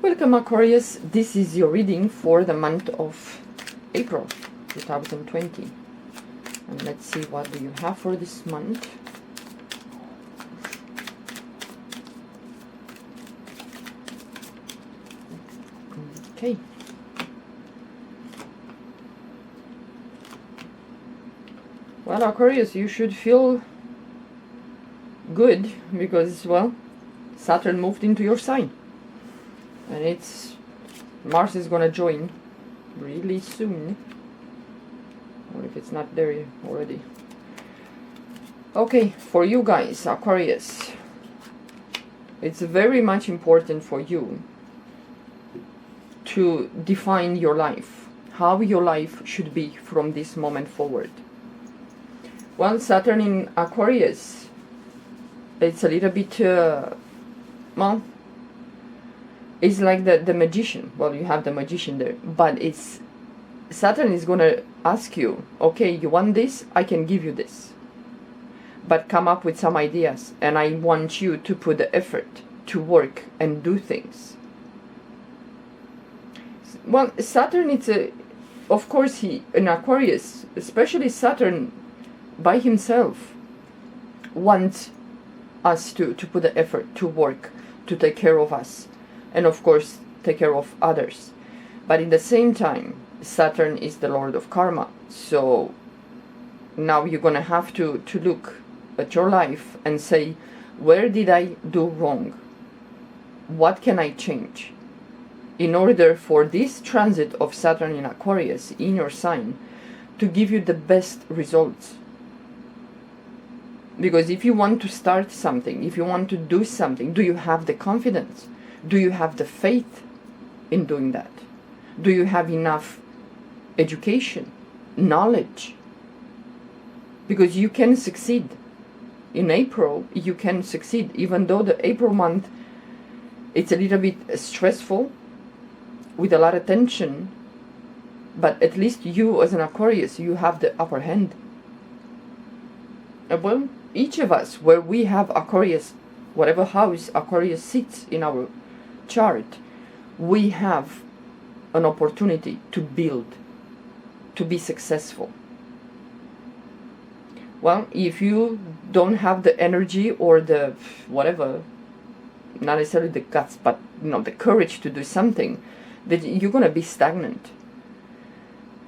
Welcome Aquarius, this is your reading for the month of April 2020. And let's see what do you have for this month. Okay. Well, Aquarius, you should feel good because, well, Saturn moved into your sign. And Mars is gonna join really soon. Or if it's not there already. Okay, for you guys, Aquarius, it's very much important for you to define your life, how your life should be from this moment forward. Well, Saturn in Aquarius, it's a little bit, well, it's like the magician. Well, you have the magician there, but Saturn is gonna ask you, okay, you want this? I can give you this. But come up with some ideas, and I want you to put the effort to work and do things. Well, Saturn, of course, in Aquarius, especially Saturn by himself, wants us to put the effort, to work, to take care of us, and of course, take care of others. But in the same time, Saturn is the Lord of Karma. So now you're gonna have to look at your life and say, where did I do wrong? What can I change? In order for this transit of Saturn in Aquarius in your sign to give you the best results. Because if you want to start something, if you want to do something, do you have the confidence? Do you have the faith in doing that? Do you have enough education, knowledge? Because you can succeed. In April, you can succeed, even though the April month, it's a little bit stressful, with a lot of tension, but at least you as an Aquarius, you have the upper hand. Well, each of us, where we have Aquarius, whatever house Aquarius sits in our chart, we have an opportunity to build, to be successful. Well, if you don't have the energy or the whatever, not necessarily the guts, but the courage to do something, then you're gonna be stagnant.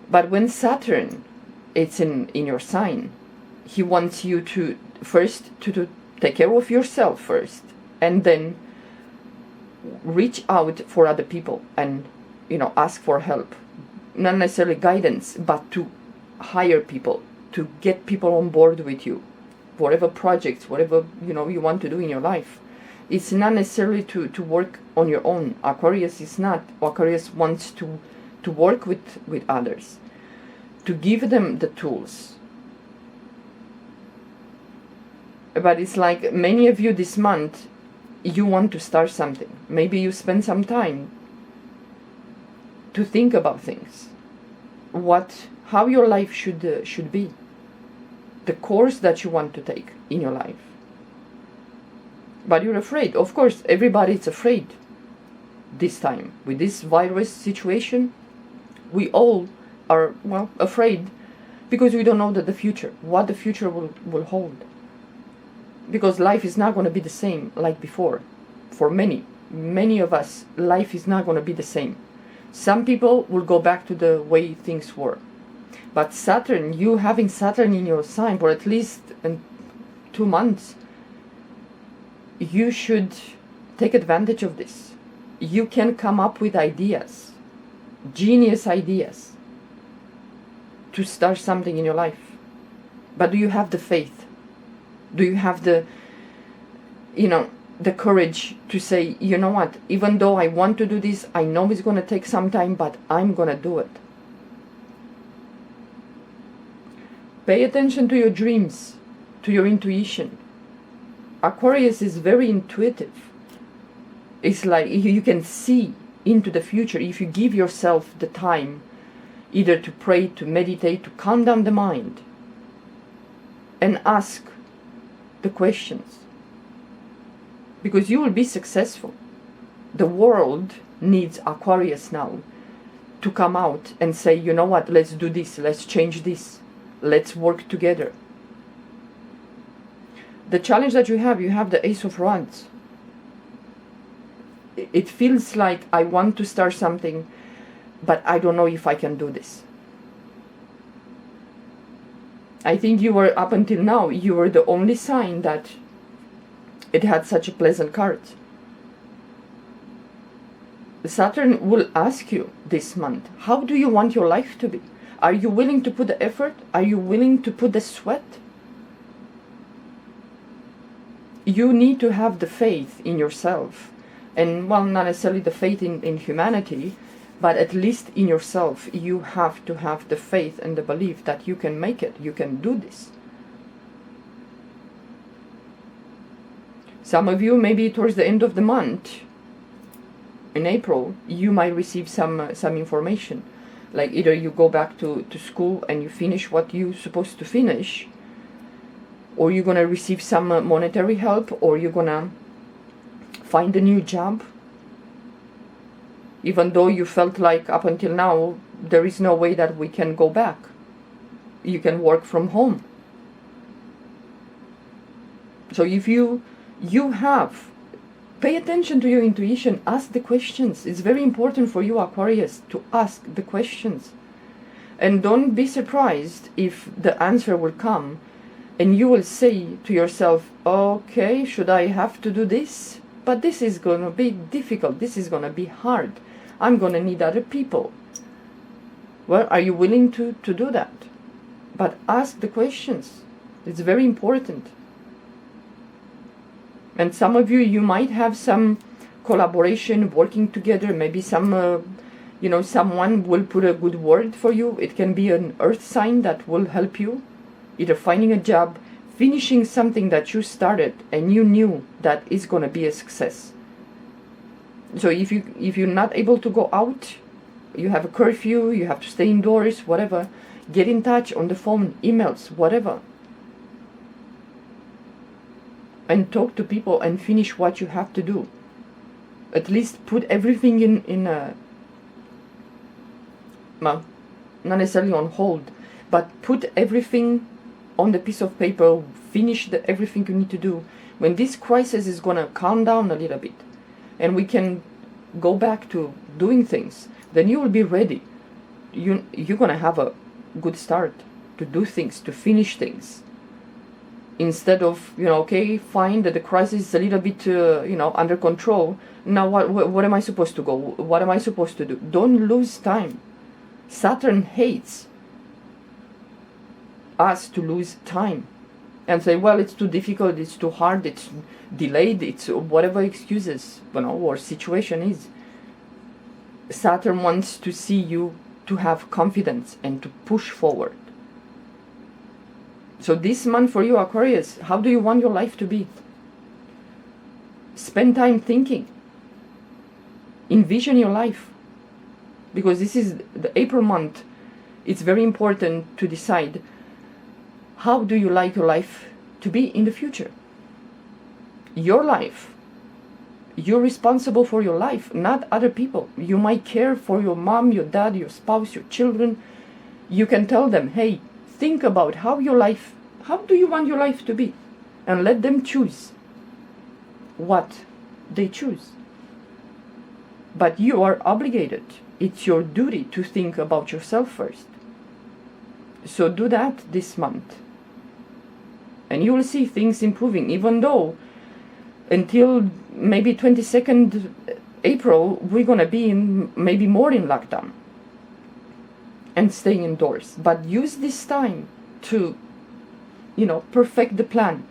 But when Saturn it's in your sign, he wants you to first to take care of yourself first, and then reach out for other people and ask for help, not necessarily guidance, but to hire people, to get people on board with you, whatever projects, whatever you want to do in your life. It's not necessarily to work on your own. Aquarius is not. Aquarius wants to work with others, to give them the tools. But it's like many of you this month, you want to start something. Maybe you spend some time to think about things, how your life should be, the course that you want to take in your life. But you're afraid. Of course, everybody's afraid this time. With this virus situation, we all are, well, afraid because we don't know what the future will hold. Because life is not going to be the same like before. For many of us, life is not going to be the same. Some people will go back to the way things were. But Saturn, you having Saturn in your sign for at least 2 months, you should take advantage of this. You can come up with ideas, genius ideas, to start something in your life. But do you have the faith? Do you have the courage to say, you know what, even though I want to do this, I know it's going to take some time, but I'm going to do it. Pay attention to your dreams, to your intuition. Aquarius is very intuitive. It's like you can see into the future if you give yourself the time either to pray, to meditate, to calm down the mind and ask the questions, because you will be successful. The world needs Aquarius now to come out and say, you know what, let's do this, let's change this, let's work together. The challenge that you have the Ace of Wands. It feels like I want to start something, but I don't know if I can do this. I think you were, up until now, you were the only sign that it had such a pleasant card. Saturn will ask you this month, how do you want your life to be? Are you willing to put the effort? Are you willing to put the sweat? You need to have the faith in yourself. And, well, not necessarily the faith in humanity, but at least in yourself. You have to have the faith and the belief that you can make it, you can do this. Some of you, maybe towards the end of the month, in April, you might receive some information. Like either you go back to school and you finish what you're supposed to finish, or you're going to receive some monetary help, or you're going to find a new job. Even though you felt like up until now, there is no way that we can go back. You can work from home. So if you have, pay attention to your intuition, ask the questions. It's very important for you, Aquarius, to ask the questions. And don't be surprised if the answer will come and you will say to yourself, okay, should I have to do this? But this is going to be difficult. This is going to be hard. I'm going to need other people. Well, are you willing to do that? But ask the questions. It's very important. And some of you, you might have some collaboration, working together. Maybe someone will put a good word for you. It can be an earth sign that will help you. Either finding a job, finishing something that you started and you knew that is going to be a success. So if you're not able to go out, you have a curfew, you have to stay indoors, whatever, get in touch on the phone, emails, whatever. And talk to people and finish what you have to do. At least put everything in well, not necessarily on hold, but put everything on the piece of paper, finish everything you need to do. When this crisis is going to calm down a little bit and we can go back to doing things, then you will be ready. You're going to have a good start to do things, to finish things. Instead of, okay, fine, that the crisis is a little bit, under control. Now what am I supposed to go? What am I supposed to do? Don't lose time. Saturn hates us to lose time and say, well, it's too difficult, it's too hard, it's delayed, it's whatever excuses, or situation is. Saturn wants to see you to have confidence and to push forward. So this month for you, Aquarius, how do you want your life to be? Spend time thinking. Envision your life. Because this is the April month. It's very important to decide, how do you like your life to be in the future? Your life. You're responsible for your life, not other people. You might care for your mom, your dad, your spouse, your children. You can tell them, hey, think about how do you want your life to be? And let them choose what they choose. But you are obligated. It's your duty to think about yourself first. So do that this month. And you will see things improving, even though until maybe 22nd April, we're going to be maybe more in lockdown and staying indoors. But use this time to, perfect the plan.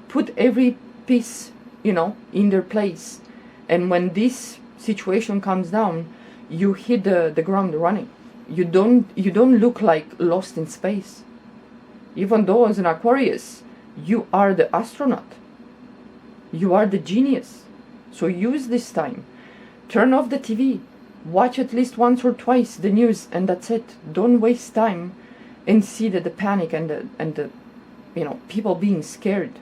Put every piece, in their place. And when this situation comes down, you hit the ground running. You don't look like lost in space. Even though as an Aquarius, you are the astronaut. You are the genius. So use this time. Turn off the TV. Watch at least once or twice the news, and that's it. Don't waste time and see the panic and the people being scared.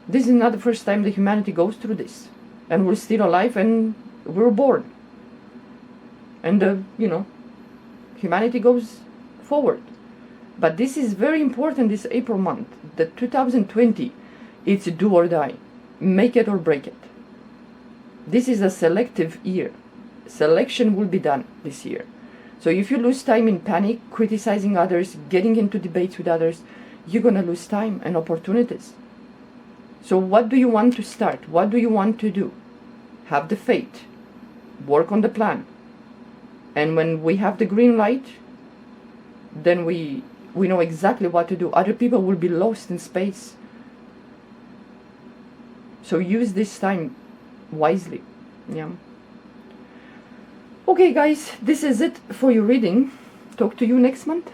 This is not the first time that humanity goes through this. and we're still alive, and we're born, and humanity goes forward. But this is very important, this April month, the 2020. It's do or die, make it or break it. This is a selective year. Selection will be done this year. So if you lose time in panic, criticizing others, getting into debates with others, you're gonna lose time and opportunities. So what do you want to start? What do you want to do? Have the faith, work on the plan, and when we have the green light, then we know exactly what to do. Other people will be lost in space. So use this time wisely. Yeah. Okay guys, this is it for your reading. Talk to you next month.